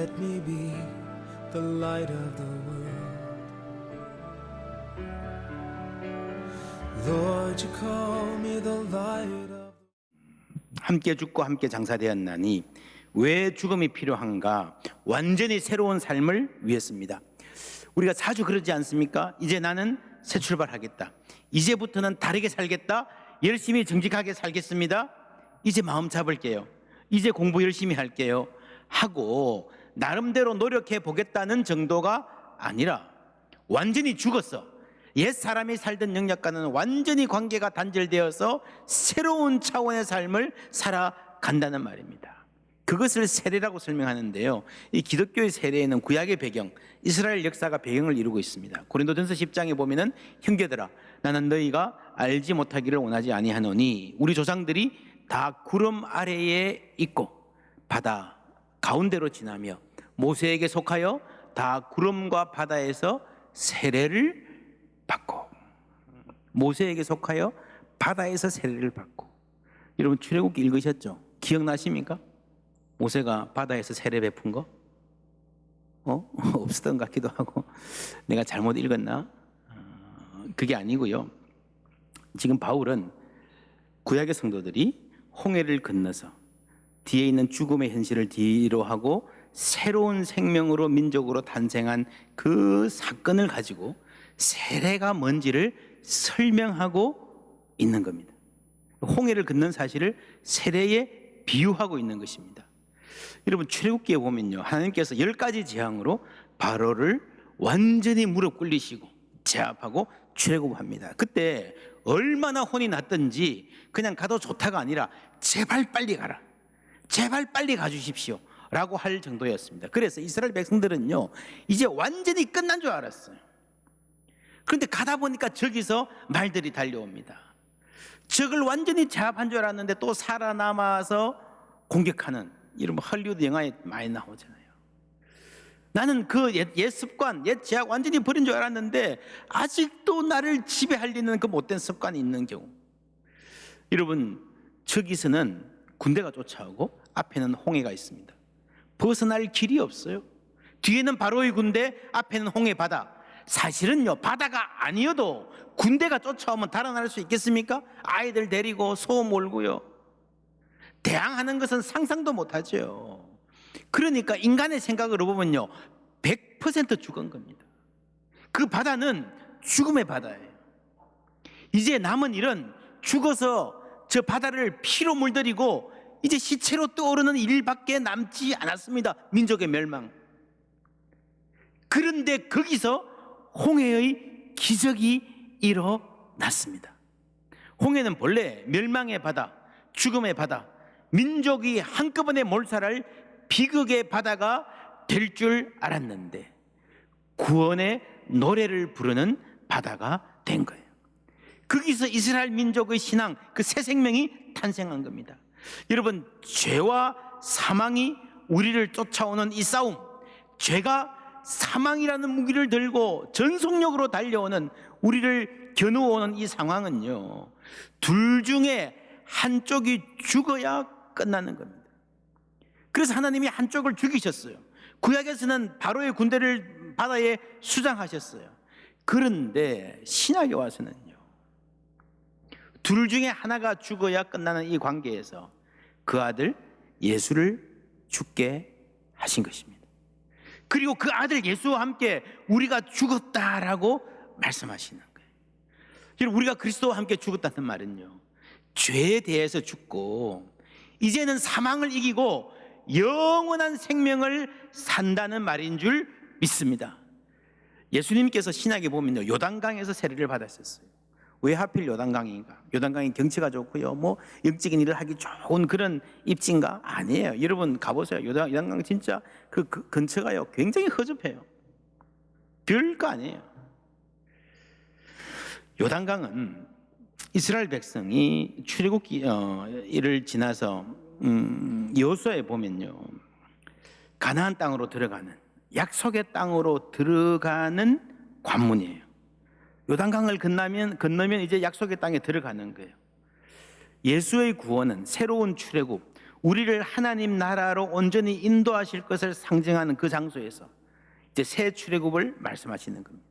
let me be the light of the world. Lord, you call me the light of. 함께 죽고 함께 장사되었나니 왜 죽음이 필요한가? 완전히 새로운 삶을 위했습니다. 우리가 자주 그러지 않습니까? 이제 나는 새 출발하겠다. 이제부터는 다르게 살겠다. 열심히 정직하게 살겠습니다. 이제 마음 잡을게요. 이제 공부 열심히 할게요. 하고 나름대로 노력해 보겠다는 정도가 아니라 완전히 죽었어. 옛 사람이 살던 영역과는 완전히 관계가 단절되어서 새로운 차원의 삶을 살아간다는 말입니다. 그것을 세례라고 설명하는데요, 이 기독교의 세례에는 구약의 배경, 이스라엘 역사가 배경을 이루고 있습니다. 고린도전서 10장에 보면은 형제들아, 나는 너희가 알지 못하기를 원하지 아니하노니 우리 조상들이 다 구름 아래에 있고 바다 가운데로 지나며 모세에게 속하여 다 구름과 바다에서 세례를 받고, 모세에게 속하여 바다에서 세례를 받고. 여러분 출애굽기 읽으셨죠? 기억나십니까? 모세가 바다에서 세례 베푼 거? 없었던 것 같기도 하고 내가 잘못 읽었나? 그게 아니고요. 지금 바울은 구약의 성도들이 홍해를 건너서 뒤에 있는 죽음의 현실을 뒤로 하고 새로운 생명으로 민족으로 탄생한 그 사건을 가지고 세례가 뭔지를 설명하고 있는 겁니다. 홍해를 건넌 사실을 세례에 비유하고 있는 것입니다. 여러분 출애굽기에 보면요, 하나님께서 10가지 재앙으로 바로를 완전히 무릎 꿇리시고 제압하고 출애굽합니다. 그때 얼마나 혼이 났던지 그냥 가도 좋다가 아니라 제발 빨리 가라, 제발 빨리 가주십시오 라고 할 정도였습니다. 그래서 이스라엘 백성들은요 이제 완전히 끝난 줄 알았어요. 그런데 가다 보니까 저기서 말들이 달려옵니다. 적을 완전히 제압한 줄 알았는데 또 살아남아서 공격하는, 이런 할리우드 영화에 많이 나오잖아요. 나는 그 옛 습관, 옛 제약 완전히 버린 줄 알았는데 아직도 나를 지배하려는 그 못된 습관이 있는 경우. 여러분 저기서는 군대가 쫓아오고 앞에는 홍해가 있습니다. 벗어날 길이 없어요. 뒤에는 바로의 군대, 앞에는 홍해 바다. 사실은요 바다가 아니어도 군대가 쫓아오면 달아날 수 있겠습니까? 아이들 데리고 소 몰고요 대항하는 것은 상상도 못하죠. 그러니까 인간의 생각으로 보면요 100% 죽은 겁니다. 그 바다는 죽음의 바다예요. 이제 남은 일은 죽어서 저 바다를 피로 물들이고 이제 시체로 떠오르는 일밖에 남지 않았습니다. 민족의 멸망. 그런데 거기서 홍해의 기적이 일어났습니다. 홍해는 본래 멸망의 바다, 죽음의 바다, 민족이 한꺼번에 몰살할 비극의 바다가 될 줄 알았는데 구원의 노래를 부르는 바다가 된 거예요. 거기서 이스라엘 민족의 신앙, 그 새 생명이 탄생한 겁니다. 여러분 죄와 사망이 우리를 쫓아오는 이 싸움, 죄가 사망이라는 무기를 들고 전속력으로 달려오는 우리를 겨누어오는 이 상황은요 둘 중에 한쪽이 죽어야 끝나는 겁니다. 그래서 하나님이 한쪽을 죽이셨어요. 구약에서는 바로의 군대를 바다에 수장하셨어요. 그런데 신약에 와서는요 둘 중에 하나가 죽어야 끝나는 이 관계에서 그 아들 예수를 죽게 하신 것입니다. 그리고 그 아들 예수와 함께 우리가 죽었다라고 말씀하시는 거예요. 여러분 우리가 그리스도와 함께 죽었다는 말은요 죄에 대해서 죽고 이제는 사망을 이기고 영원한 생명을 산다는 말인 줄 믿습니다. 예수님께서 신약에 보면요 요단강에서 세례를 받았었어요. 왜 하필 요단강인가? 요단강이 경치가 좋고요 뭐 영적인 일을 하기 좋은 그런 입지인가? 아니에요. 여러분 가보세요. 요단강 진짜 그 근처가요 굉장히 허접해요. 별거 아니에요. 요단강은 이스라엘 백성이 출애굽기를 지나서 여호수아에 보면요 가나안 땅으로 들어가는, 약속의 땅으로 들어가는 관문이에요. 요단강을 건너면 이제 약속의 땅에 들어가는 거예요. 예수의 구원은 새로운 출애굽, 우리를 하나님 나라로 온전히 인도하실 것을 상징하는 그 장소에서 이제 새 출애굽을 말씀하시는 겁니다.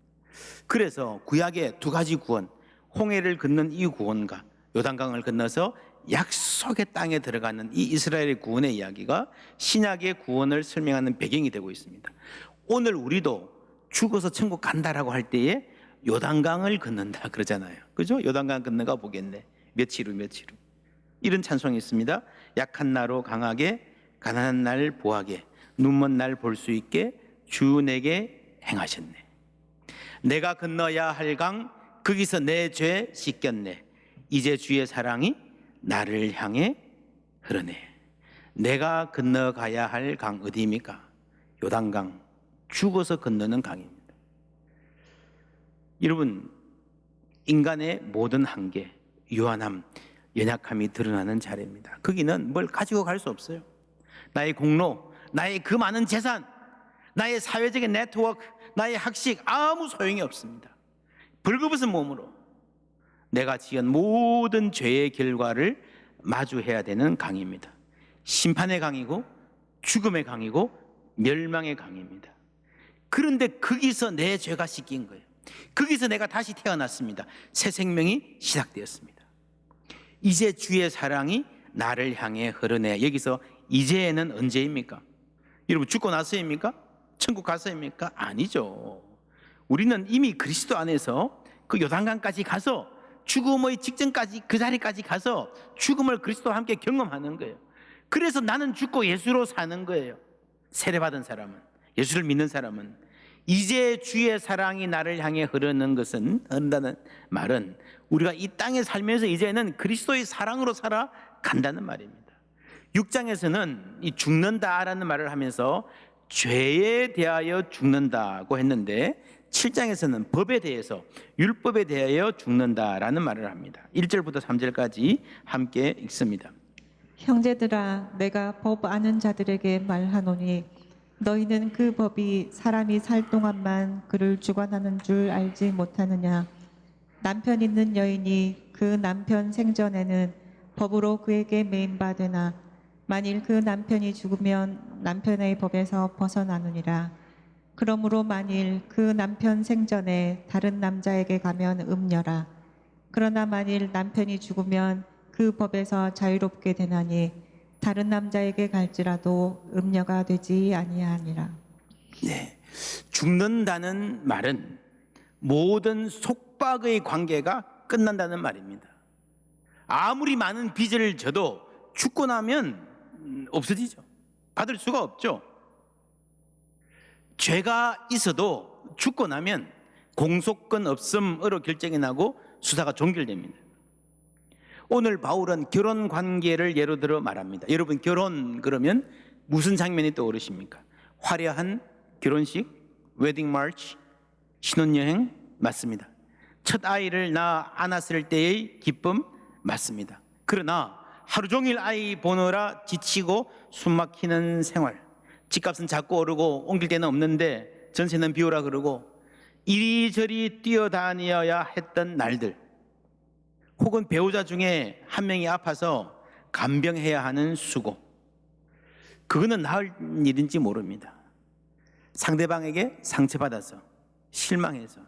그래서 구약의 두 가지 구원, 홍해를 건넌 이 구원과 요단강을 건너서 약속의 땅에 들어가는 이 이스라엘의 구원의 이야기가 신약의 구원을 설명하는 배경이 되고 있습니다. 오늘 우리도 죽어서 천국 간다라고 할 때에 요단강을 건넌다 그러잖아요. 그죠? 요단강 건너가 보겠네. 며칠 후 며칠 후. 이런 찬송이 있습니다. 약한 나로 강하게, 가난한 날 보하게, 눈먼 날 볼 수 있게 주 내게 행하셨네. 내가 건너야 할 강, 거기서 내 죄 씻겼네. 이제 주의 사랑이 나를 향해 흐르네. 내가 건너가야 할 강 어디입니까? 요단강, 죽어서 건너는 강입니다. 여러분, 인간의 모든 한계, 유한함, 연약함이 드러나는 자리입니다. 거기는 뭘 가지고 갈 수 없어요. 나의 공로, 나의 그 많은 재산, 나의 사회적인 네트워크, 나의 학식, 아무 소용이 없습니다. 벌거벗은 몸으로 내가 지은 모든 죄의 결과를 마주해야 되는 강입니다. 심판의 강이고 죽음의 강이고 멸망의 강입니다. 그런데 거기서 내 죄가 씻긴 거예요. 거기서 내가 다시 태어났습니다. 새 생명이 시작되었습니다. 이제 주의 사랑이 나를 향해 흐르네. 여기서 이제는 언제입니까? 여러분, 죽고 나서입니까? 천국 가서입니까? 아니죠. 우리는 이미 그리스도 안에서 그 요단강까지 가서 죽음의 직전까지 그 자리까지 가서 죽음을 그리스도와 함께 경험하는 거예요. 그래서 나는 죽고 예수로 사는 거예요. 세례받은 사람은, 예수를 믿는 사람은. 이제 주의 사랑이 나를 향해 흐른다는 말은 우리가 이 땅에 살면서 이제는 그리스도의 사랑으로 살아간다는 말입니다. 6장에서는 이 죽는다라는 말을 하면서 죄에 대하여 죽는다고 했는데 7장에서는 법에 대해서, 율법에 대하여 죽는다라는 말을 합니다. 1절부터 3절까지 함께 읽습니다. 형제들아, 내가 법 아는 자들에게 말하노니 너희는 그 법이 사람이 살 동안만 그를 주관하는 줄 알지 못하느냐. 남편 있는 여인이 그 남편 생전에는 법으로 그에게 매임받으나 만일 그 남편이 죽으면 남편의 법에서 벗어나느니라. 그러므로 만일 그 남편 생전에 다른 남자에게 가면 음녀라. 그러나 만일 남편이 죽으면 그 법에서 자유롭게 되나니 다른 남자에게 갈지라도 음녀가 되지 아니하니라. 네, 죽는다는 말은 모든 속박의 관계가 끝난다는 말입니다. 아무리 많은 빚을 져도 죽고 나면 없어지죠. 받을 수가 없죠. 죄가 있어도 죽고 나면 공소권 없음으로 결정이 나고 수사가 종결됩니다. 오늘 바울은 결혼 관계를 예로 들어 말합니다. 여러분, 결혼 그러면 무슨 장면이 떠오르십니까? 화려한 결혼식, 웨딩 마치, 신혼여행 맞습니다. 첫 아이를 낳아 안았을 때의 기쁨 맞습니다. 그러나 하루 종일 아이 보느라 지치고 숨막히는 생활, 집값은 자꾸 오르고 옮길 데는 없는데 전세는 비우라 그러고 이리저리 뛰어다녀야 했던 날들, 혹은 배우자 중에 한 명이 아파서 간병해야 하는 수고, 그거는 나을 일인지 모릅니다. 상대방에게 상처받아서 실망해서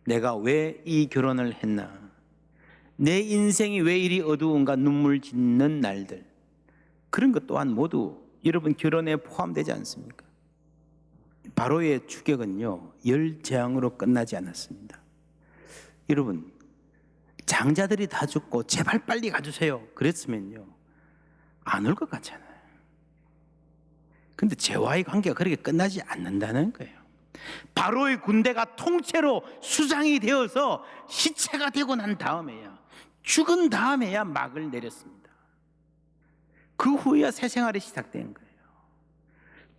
내가 왜 이 결혼을 했나, 내 인생이 왜 이리 어두운가 눈물 짓는 날들, 그런 것 또한 모두 여러분 결혼에 포함되지 않습니까? 바로의 추격은요, 열재앙으로 끝나지 않았습니다. 여러분, 장자들이 다 죽고 제발 빨리 가주세요 그랬으면요 안 올 것 같잖아요. 근데 죄와의 관계가 그렇게 끝나지 않는다는 거예요. 바로의 군대가 통째로 수장이 되어서 시체가 되고 난 다음에야, 죽은 다음에야 막을 내렸습니다. 그 후에야 새 생활이 시작된 거예요.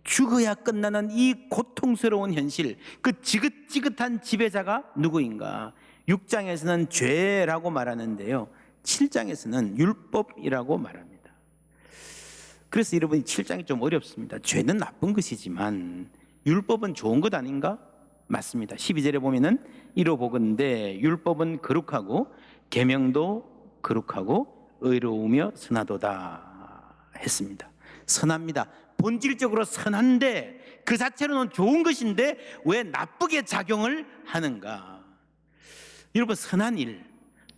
죽어야 끝나는 이 고통스러운 현실, 그 지긋지긋한 지배자가 누구인가? 6장에서는 죄라고 말하는데요, 7장에서는 율법이라고 말합니다. 그래서 여러분이 7장이 좀 어렵습니다. 죄는 나쁜 것이지만 율법은 좋은 것 아닌가? 맞습니다. 12절에 보면은 이로보건대 율법은 거룩하고 계명도 거룩하고 의로우며 선하도다 했습니다. 선합니다. 본질적으로 선한데 그 자체로는 좋은 것인데 왜 나쁘게 작용을 하는가? 여러분, 선한 일,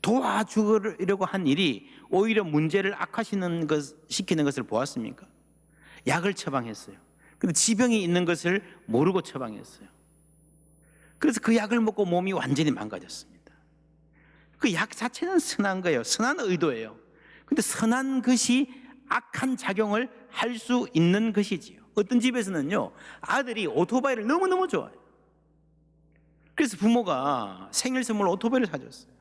도와주려고 한 일이 오히려 문제를 시키는 것을 보았습니까? 약을 처방했어요. 근데 지병이 있는 것을 모르고 처방했어요. 그래서 그 약을 먹고 몸이 완전히 망가졌습니다. 그 약 자체는 선한 거예요. 선한 의도예요. 근데 선한 것이 악한 작용을 할 수 있는 것이지요. 어떤 집에서는요, 아들이 오토바이를 너무너무 좋아해요. 그래서 부모가 생일 선물로 오토바이를 사줬어요.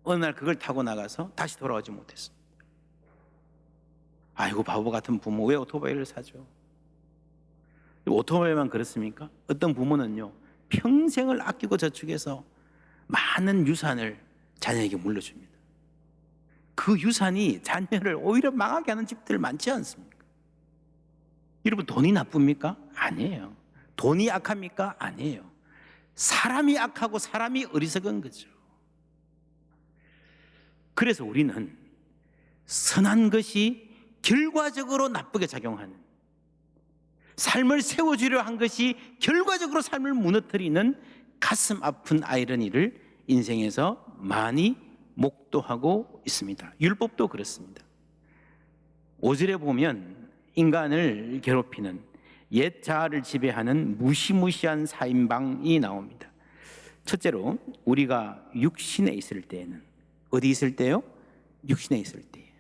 어느 날 그걸 타고 나가서 다시 돌아오지 못했습니다. 아이고, 바보 같은 부모, 왜 오토바이를 사줘? 오토바이만 그렇습니까? 어떤 부모는요, 평생을 아끼고 저축해서 많은 유산을 자녀에게 물려줍니다. 그 유산이 자녀를 오히려 망하게 하는 집들 많지 않습니까? 여러분, 돈이 나쁩니까? 아니에요. 돈이 악합니까? 아니에요. 사람이 악하고 사람이 어리석은 거죠. 그래서 우리는 선한 것이 결과적으로 나쁘게 작용하는, 삶을 세워주려 한 것이 결과적으로 삶을 무너뜨리는 가슴 아픈 아이러니를 인생에서 많이 목도하고 있습니다. 율법도 그렇습니다. 5절에 보면 인간을 괴롭히는 옛 자아를 지배하는 무시무시한 사인방이 나옵니다. 첫째로, 우리가 육신에 있을 때에는, 어디 있을 때요? 육신에 있을 때.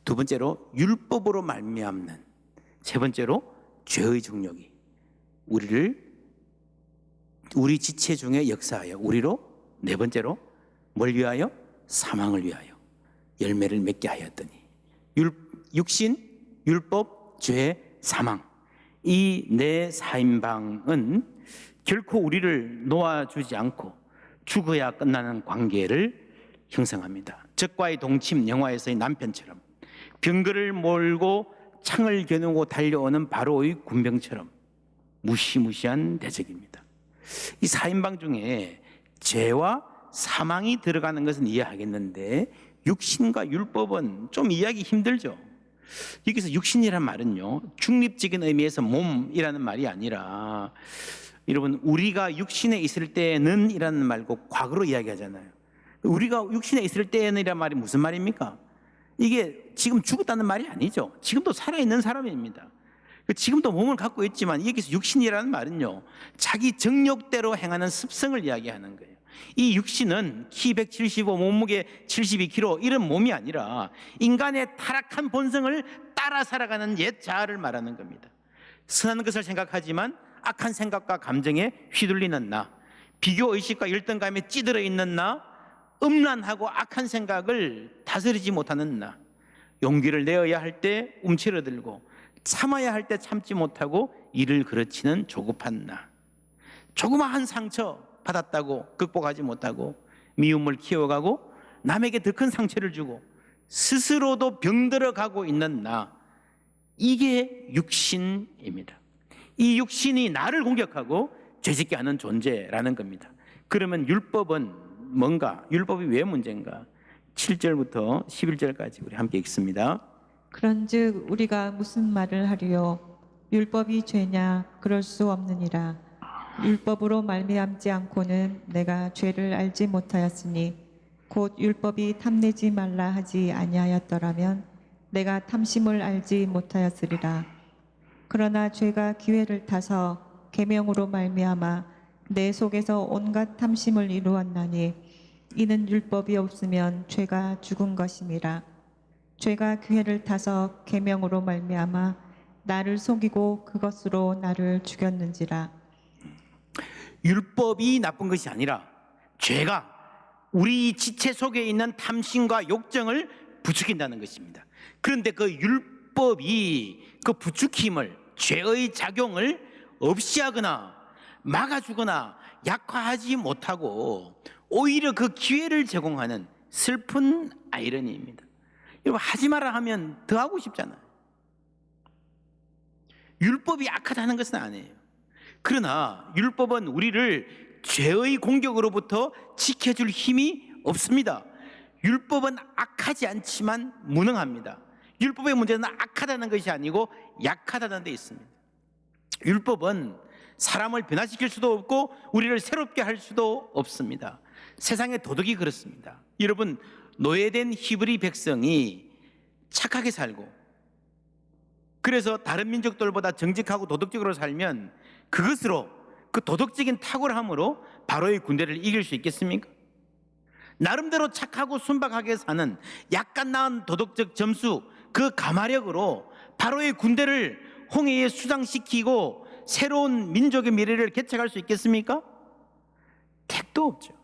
두 번째로, 율법으로 말미암는. 세 번째로, 죄의 정욕이 우리 지체 중에 역사하여 우리로, 네 번째로 뭘 위하여? 사망을 위하여 열매를 맺게 하였더니. 육신, 율법, 죄, 사망, 이 네 사인방은 결코 우리를 놓아주지 않고 죽어야 끝나는 관계를 형성합니다. 적과의 동침, 영화에서의 남편처럼, 병거를 몰고 창을 겨누고 달려오는 바로의 군병처럼 무시무시한 대적입니다. 이 사인방 중에 죄와 사망이 들어가는 것은 이해하겠는데 육신과 율법은 좀 이해하기 힘들죠. 여기서 육신이란 말은요, 중립적인 의미에서 몸이라는 말이 아니라, 여러분, 우리가 육신에 있을 때는 이라는 말고 과거로 이야기하잖아요. 우리가 육신에 있을 때는 이란 말이 무슨 말입니까? 이게 지금 죽었다는 말이 아니죠. 지금도 살아있는 사람입니다. 지금도 몸을 갖고 있지만 여기서 육신이라는 말은요, 자기 정욕대로 행하는 습성을 이야기하는 거예요. 이 육신은 키 175, 몸무게 72kg 이런 몸이 아니라 인간의 타락한 본성을 따라 살아가는 옛 자아를 말하는 겁니다. 선한 것을 생각하지만 악한 생각과 감정에 휘둘리는 나, 비교의식과 열등감에 찌들어 있는 나, 음란하고 악한 생각을 다스리지 못하는 나, 용기를 내어야 할 때 움츠러들고 참아야 할 때 참지 못하고 이를 그르치는 조급한 나, 조그마한 상처 받았다고 극복하지 못하고 미움을 키워가고 남에게 더 큰 상처를 주고 스스로도 병들어가고 있는 나, 이게 육신입니다. 이 육신이 나를 공격하고 죄짓게 하는 존재라는 겁니다. 그러면 율법은 뭔가? 율법이 왜 문제인가? 7절부터 11절까지 우리 함께 읽습니다. 그런즉 우리가 무슨 말을 하리요? 율법이 죄냐? 그럴 수 없느니라. 율법으로 말미암지 않고는 내가 죄를 알지 못하였으니 곧 율법이 탐내지 말라 하지 아니하였더라면 내가 탐심을 알지 못하였으리라. 그러나 죄가 기회를 타서 계명으로 말미암아 내 속에서 온갖 탐심을 이루었나니 이는 율법이 없으면 죄가 죽은 것임이라. 죄가 기회를 타서 계명으로 말미암아 나를 속이고 그것으로 나를 죽였는지라. 율법이 나쁜 것이 아니라 죄가 우리 지체 속에 있는 탐심과 욕정을 부추긴다는 것입니다. 그런데 그 율법이 그 부추김을, 죄의 작용을 없이 하거나 막아주거나 약화하지 못하고 오히려 그 기회를 제공하는 슬픈 아이러니입니다. 여러분, 하지 마라 하면 더 하고 싶잖아요. 율법이 악하다는 것은 아니에요. 그러나 율법은 우리를 죄의 공격으로부터 지켜줄 힘이 없습니다. 율법은 악하지 않지만 무능합니다. 율법의 문제는 악하다는 것이 아니고 약하다는 데 있습니다. 율법은 사람을 변화시킬 수도 없고 우리를 새롭게 할 수도 없습니다. 세상의 도덕이 그렇습니다. 여러분, 노예된 히브리 백성이 착하게 살고 그래서 다른 민족들보다 정직하고 도덕적으로 살면 그것으로, 그 도덕적인 탁월함으로 바로의 군대를 이길 수 있겠습니까? 나름대로 착하고 순박하게 사는 약간 나은 도덕적 점수, 그 가마력으로 바로의 군대를 홍해에 수장시키고 새로운 민족의 미래를 개척할 수 있겠습니까? 택도 없죠.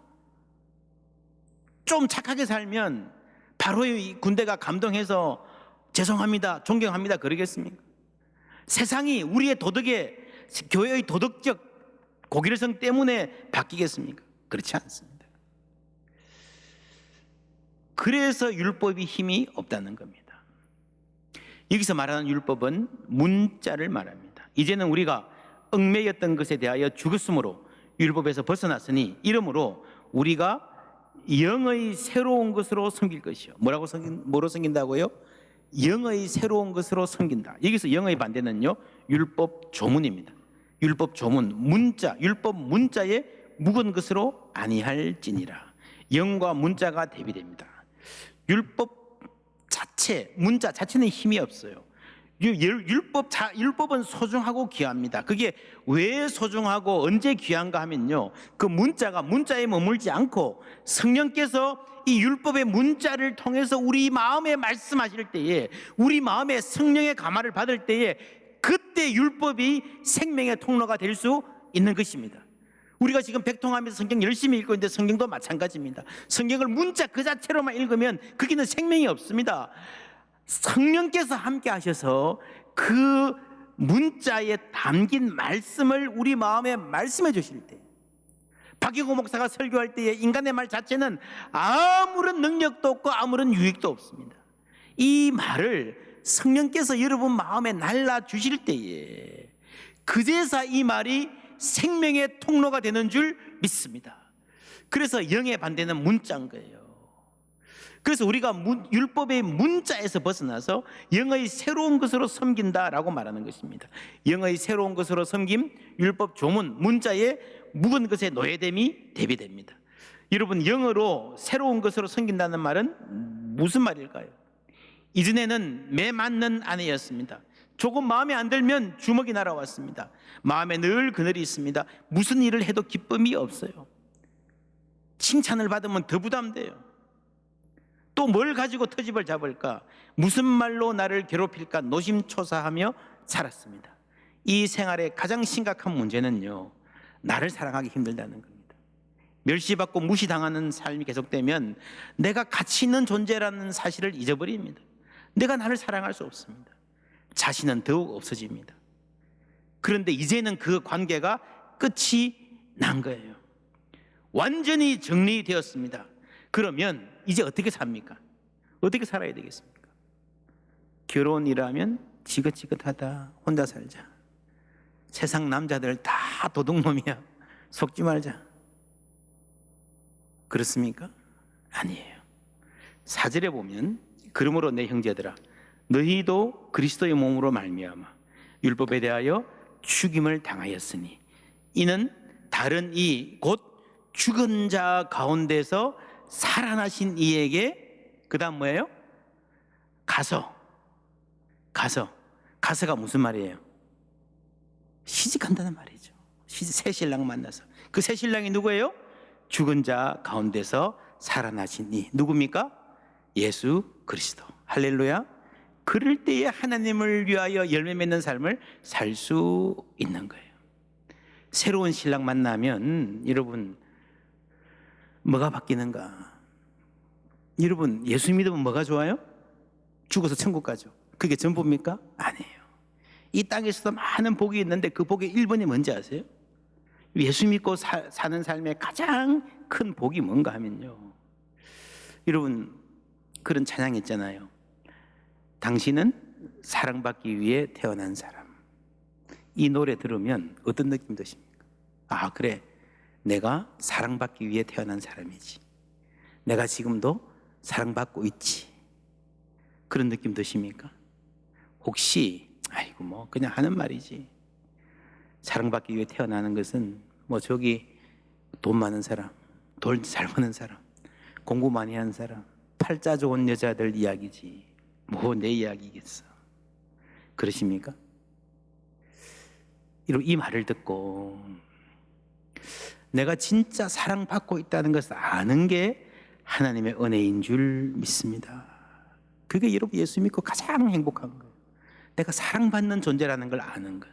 좀 착하게 살면 바로의 군대가 감동해서 죄송합니다, 존경합니다 그러겠습니까? 세상이 우리의 도덕에, 교회의 도덕적 고길성 때문에 바뀌겠습니까? 그렇지 않습니다. 그래서 율법이 힘이 없다는 겁니다. 여기서 말하는 율법은 문자를 말합니다. 이제는 우리가 얽매였던 것에 대하여 죽었으므로 율법에서 벗어났으니 이러므로 우리가 영의 새로운 것으로 섬길 것이요. 뭐로 섬긴다고요? 영의 새로운 것으로 섬긴다. 여기서 영의 반대는요, 율법 조문입니다. 율법 조문, 문자, 율법 문자에 묵은 것으로 아니할지니라. 영과 문자가 대비됩니다. 율법 자체, 문자 자체는 힘이 없어요. 율법은 소중하고 귀합니다. 그게 왜 소중하고 언제 귀한가 하면요, 그 문자가 문자에 머물지 않고 성령께서 이 율법의 문자를 통해서 우리 마음에 말씀하실 때에, 우리 마음에 성령의 감화를 받을 때에 그때 율법이 생명의 통로가 될 수 있는 것입니다. 우리가 지금 백통하면서 성경 열심히 읽고 있는데 성경도 마찬가지입니다. 성경을 문자 그 자체로만 읽으면 거기는 생명이 없습니다. 성령께서 함께 하셔서 그 문자에 담긴 말씀을 우리 마음에 말씀해 주실 때, 박기고 목사가 설교할 때에 인간의 말 자체는 아무런 능력도 없고 아무런 유익도 없습니다. 이 말을 성령께서 여러분 마음에 날라주실 때에 그제서 이 말이 생명의 통로가 되는 줄 믿습니다. 그래서 영의 반대는 문자인 거예요. 그래서 우리가 율법의 문자에서 벗어나서 영의 새로운 것으로 섬긴다라고 말하는 것입니다. 영의 새로운 것으로 섬김, 율법 조문, 문자에 묵은 것의 노예됨이 대비됩니다. 여러분, 영어로 새로운 것으로 섬긴다는 말은 무슨 말일까요? 이전에는 매 맞는 아내였습니다. 조금 마음에 안 들면 주먹이 날아왔습니다. 마음에 늘 그늘이 있습니다. 무슨 일을 해도 기쁨이 없어요. 칭찬을 받으면 더 부담돼요. 또 뭘 가지고 터집을 잡을까? 무슨 말로 나를 괴롭힐까? 노심초사하며 살았습니다. 이 생활의 가장 심각한 문제는요, 나를 사랑하기 힘들다는 겁니다. 멸시받고 무시당하는 삶이 계속되면 내가 가치 있는 존재라는 사실을 잊어버립니다. 내가 나를 사랑할 수 없습니다. 자신은 더욱 없어집니다. 그런데 이제는 그 관계가 끝이 난 거예요. 완전히 정리되었습니다. 그러면 이제 어떻게 삽니까? 어떻게 살아야 되겠습니까? 결혼이라면 지긋지긋하다, 혼자 살자. 세상 남자들 다 도둑놈이야, 속지 말자. 그렇습니까? 아니에요. 4절에 보면 그러므로 내 형제들아 너희도 그리스도의 몸으로 말미암아 율법에 대하여 죽임을 당하였으니 이는 다른 이 곧 죽은 자 가운데서 살아나신 이에게 그 다음 뭐예요? 가서가 무슨 말이에요? 시집간다는 말이죠. 새 신랑 만나서. 그 새 신랑이 누구예요? 죽은 자 가운데서 살아나신 이 누굽니까? 예수 그리스도. 할렐루야. 그럴 때에 하나님을 위하여 열매 맺는 삶을 살 수 있는 거예요. 새로운 신랑 만나면 여러분 뭐가 바뀌는가? 여러분, 예수 믿으면 뭐가 좋아요? 죽어서 천국 가죠. 그게 전부입니까? 아니에요. 이 땅에서도 많은 복이 있는데 그 복의 1번이 뭔지 아세요? 예수 믿고 사는 삶의 가장 큰 복이 뭔가 하면요, 여러분, 그런 찬양 있잖아요. 당신은 사랑받기 위해 태어난 사람. 이 노래 들으면 어떤 느낌 드십니까? 아, 그래, 내가 사랑받기 위해 태어난 사람이지. 내가 지금도 사랑받고 있지. 그런 느낌 드십니까? 혹시 아이고 뭐 그냥 하는 말이지, 사랑받기 위해 태어나는 것은 뭐 저기 돈 많은 사람, 돈 잘 버는 사람, 공부 많이 하는 사람, 팔자 좋은 여자들 이야기지 뭐 내 이야기겠어, 그러십니까? 이 말을 듣고 내가 진짜 사랑받고 있다는 것을 아는 게 하나님의 은혜인 줄 믿습니다. 그게 여러분 예수 믿고 가장 행복한 거예요. 내가 사랑받는 존재라는 걸 아는 것.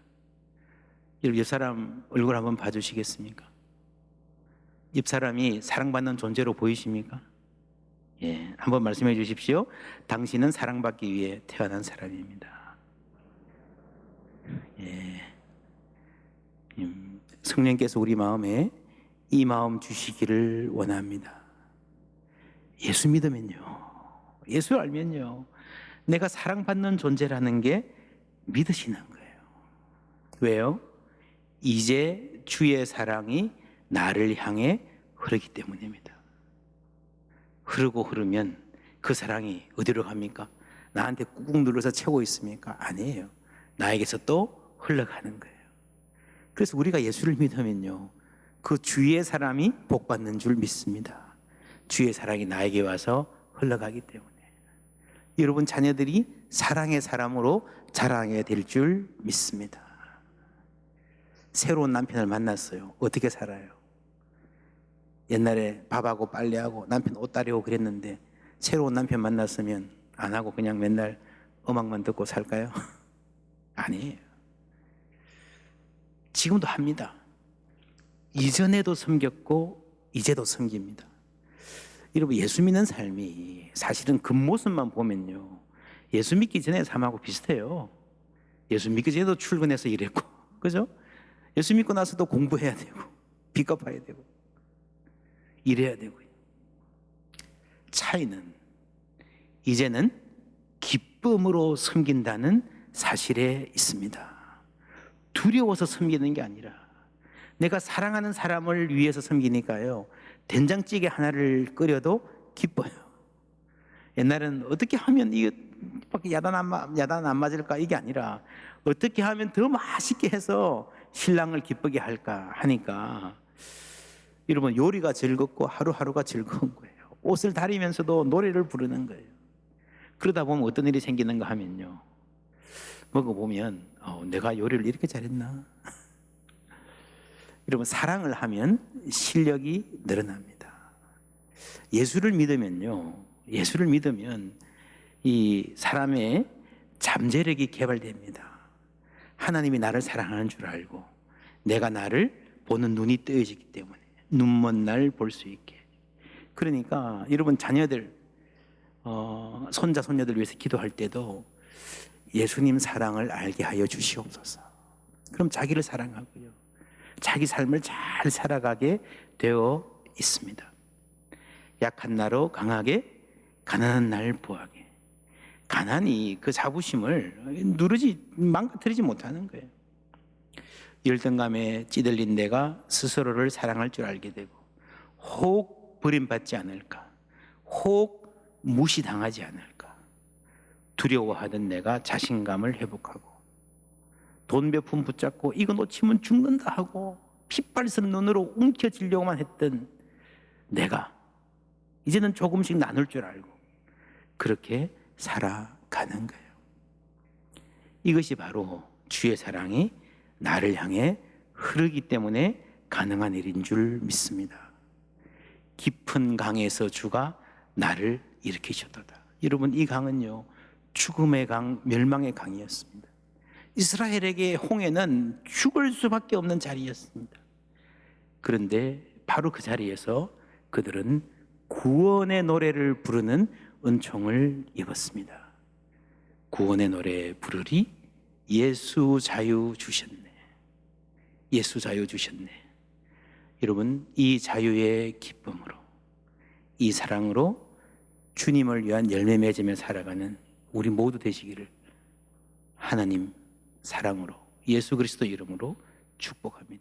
여러분 옆 사람 얼굴 한번 봐주시겠습니까? 옆 사람이 사랑받는 존재로 보이십니까? 예, 한번 말씀해 주십시오. 당신은 사랑받기 위해 태어난 사람입니다. 예, 성령께서 우리 마음에 이 마음 주시기를 원합니다. 예수 믿으면요, 예수 알면요, 내가 사랑받는 존재라는 게 믿으시는 거예요. 왜요? 이제 주의 사랑이 나를 향해 흐르기 때문입니다. 흐르고 흐르면 그 사랑이 어디로 갑니까? 나한테 꾹꾹 눌러서 채우고 있습니까? 아니에요. 나에게서 또 흘러가는 거예요. 그래서 우리가 예수를 믿으면요, 그 주의 사람이 복받는 줄 믿습니다. 주의 사랑이 나에게 와서 흘러가기 때문에 여러분 자녀들이 사랑의 사람으로 자라게 될 줄 믿습니다. 새로운 남편을 만났어요. 어떻게 살아요? 옛날에 밥하고 빨래하고 남편 옷 다리고 그랬는데 새로운 남편 만났으면 안 하고 그냥 맨날 음악만 듣고 살까요? 아니에요. 지금도 합니다. 이전에도 섬겼고 이제도 섬깁니다. 여러분 예수 믿는 삶이 사실은 겉모습만 보면요, 예수 믿기 전에 삶하고 비슷해요. 예수 믿기 전에도 출근해서 일했고, 그죠? 예수 믿고 나서도 공부해야 되고 빚 갚아야 되고 일해야 되고요. 차이는 이제는 기쁨으로 섬긴다는 사실에 있습니다. 두려워서 섬기는 게 아니라 내가 사랑하는 사람을 위해서 섬기니까요, 된장찌개 하나를 끓여도 기뻐요. 옛날에는 어떻게 하면 이게 야단 안 맞을까, 이게 아니라 어떻게 하면 더 맛있게 해서 신랑을 기쁘게 할까 하니까 여러분 요리가 즐겁고 하루하루가 즐거운 거예요. 옷을 다리면서도 노래를 부르는 거예요. 그러다 보면 어떤 일이 생기는가 하면요, 먹어보면 내가 요리를 이렇게 잘했나? 여러분 사랑을 하면 실력이 늘어납니다. 예수를 믿으면요, 예수를 믿으면 이 사람의 잠재력이 개발됩니다. 하나님이 나를 사랑하는 줄 알고 내가 나를 보는 눈이 뜨여지기 때문에 눈먼 날 볼 수 있게. 그러니까 여러분 자녀들 손자 손녀들 위해서 기도할 때도 예수님 사랑을 알게 하여 주시옵소서. 그럼 자기를 사랑하고요, 자기 삶을 잘 살아가게 되어 있습니다. 약한 나로 강하게, 가난한 날 부하게. 가난이 그 자부심을 망가뜨리지 못하는 거예요. 열등감에 찌들린 내가 스스로를 사랑할 줄 알게 되고, 혹 버림받지 않을까, 혹 무시당하지 않을까 두려워하던 내가 자신감을 회복하고, 돈 몇 푼 붙잡고 이거 놓치면 죽는다 하고 핏발성 눈으로 움켜쥐려고만 했던 내가 이제는 조금씩 나눌 줄 알고 그렇게 살아가는 거예요. 이것이 바로 주의 사랑이 나를 향해 흐르기 때문에 가능한 일인 줄 믿습니다. 깊은 강에서 주가 나를 일으키셨도다. 여러분 이 강은요, 죽음의 강, 멸망의 강이었습니다. 이스라엘에게 홍해는 죽을 수밖에 없는 자리였습니다. 그런데 바로 그 자리에서 그들은 구원의 노래를 부르는 은총을 입었습니다. 구원의 노래 부르리 예수 자유 주셨네. 예수 자유 주셨네. 여러분 이 자유의 기쁨으로, 이 사랑으로 주님을 위한 열매 맺으며 살아가는 우리 모두 되시기를 하나님 사랑으로 예수 그리스도 이름으로 축복합니다.